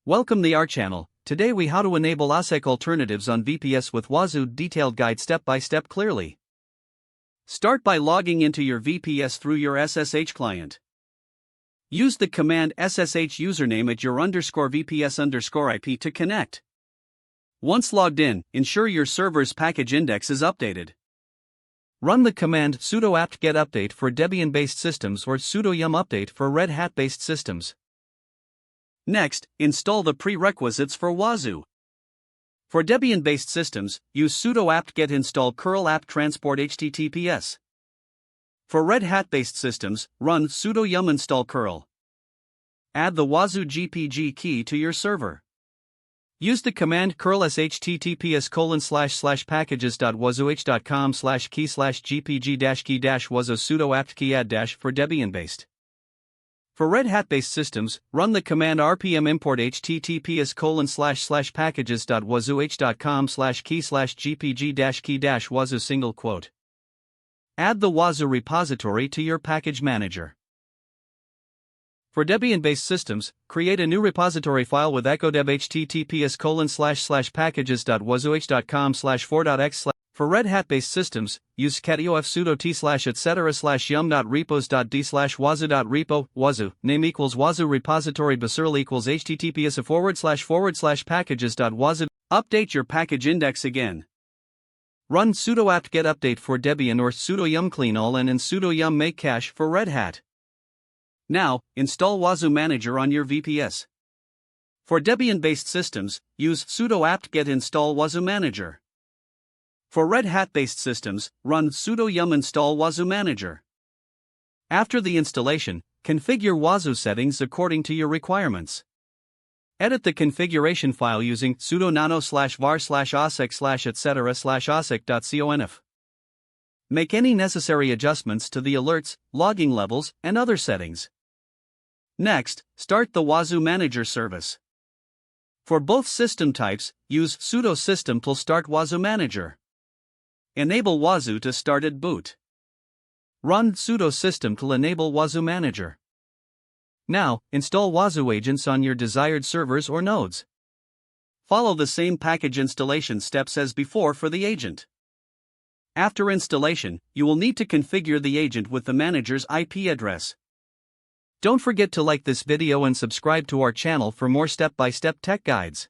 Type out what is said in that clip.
Welcome to our channel. Today we how to enable OSSEC alternatives on VPS with Wazuh. Detailed guide step by step clearly. Start by logging into your VPS through your SSH client. Use the command SSH username at your _VPS_IP to connect. Once logged in, ensure your server's package index is updated. Run the command sudo apt-get update for Debian-based systems or sudo yum update for Red Hat-based systems. Next, install the prerequisites for Wazuh. For Debian-based systems, use sudo apt-get install curl apt transport https. For Red Hat-based systems, run sudo yum install curl. Add the Wazuh GPG key to your server. Use the command curl https://packages.wazuh.com/key/gpg-key-wazuh sudo apt-key add- for Debian-based. For Red Hat-based systems, run the command rpm import https://packages.wazuh.com/key/gpg-key-wazuh single quote. Add the Wazuh repository to your package manager. For Debian-based systems, create a new repository file with ecodeb https://packages.wazuh.com/4.x/. For Red Hat-based systems, use catiof sudo t/etc/yum.repos.d/wazuh.repo. Wazuh name equals Wazuh repository basirl equals https://packages.wazuh. Update your package index again. Run sudo apt-get update for Debian or sudo yum clean all and sudo yum make cache for Red Hat. Now, install Wazuh Manager on your VPS. For Debian-based systems, use sudo apt-get install Wazuh Manager. For Red Hat-based systems, run sudo yum install Wazuh Manager. After the installation, configure Wazuh settings according to your requirements. Edit the configuration file using sudo nano/var/ossec/etc/ossec.conf. Make any necessary adjustments to the alerts, logging levels, and other settings. Next, start the Wazuh Manager service. For both system types, use sudo system to start Wazuh Manager. Enable Wazuh to start at boot. Run sudo system to enable Wazuh Manager. Now, install Wazuh agents on your desired servers or nodes. Follow the same package installation steps as before for the agent. After installation, you will need to configure the agent with the manager's IP address. Don't forget to like this video and subscribe to our channel for more step-by-step tech guides.